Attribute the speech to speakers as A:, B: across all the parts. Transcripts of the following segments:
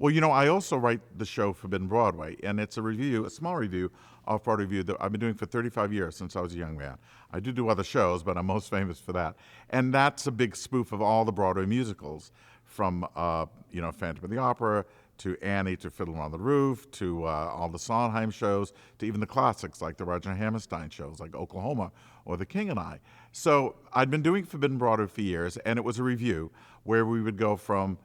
A: Well, I also write the show Forbidden Broadway, and it's a review, a small review, off-Broadway review that I've been doing for 35 years since I was a young man. I do other shows, but I'm most famous for that. And that's a big spoof of all the Broadway musicals, from Phantom of the Opera to Annie to Fiddler on the Roof to all the Sondheim shows to even the classics like the Roger Hammerstein shows like Oklahoma or The King and I. So I'd been doing Forbidden Broadway for years, and it was a review where we would go from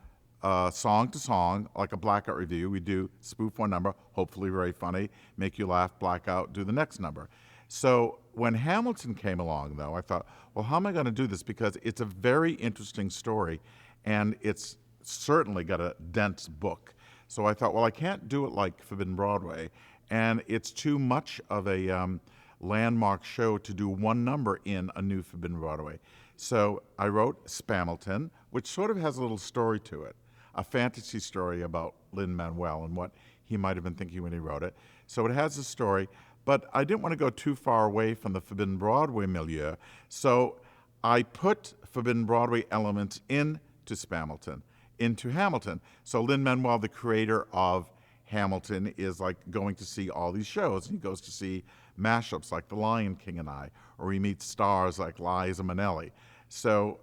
A: song to song, like a blackout review. We do spoof one number, hopefully very funny, make you laugh, blackout, do the next number. So when Hamilton came along, though, I thought, well, how am I going to do this? Because it's a very interesting story, and it's certainly got a dense book. So I thought, well, I can't do it like Forbidden Broadway, and it's too much of a landmark show to do one number in a new Forbidden Broadway. So I wrote Spamilton, which sort of has a little story to it, a fantasy story about Lin-Manuel and what he might have been thinking when he wrote it. So it has a story, but I didn't want to go too far away from the Forbidden Broadway milieu, so I put Forbidden Broadway elements into Spamilton, into Hamilton. So Lin-Manuel, the creator of Hamilton, is like going to see all these shows. He goes to see mashups like The Lion King and I, or he meets stars like Liza Minnelli. So,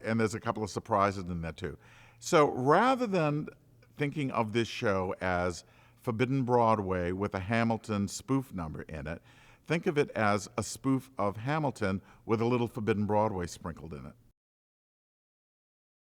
A: and there's a couple of surprises in there too. So rather than thinking of this show as Forbidden Broadway with a Hamilton spoof number in it, think of it as a spoof of Hamilton with a little Forbidden Broadway sprinkled in it.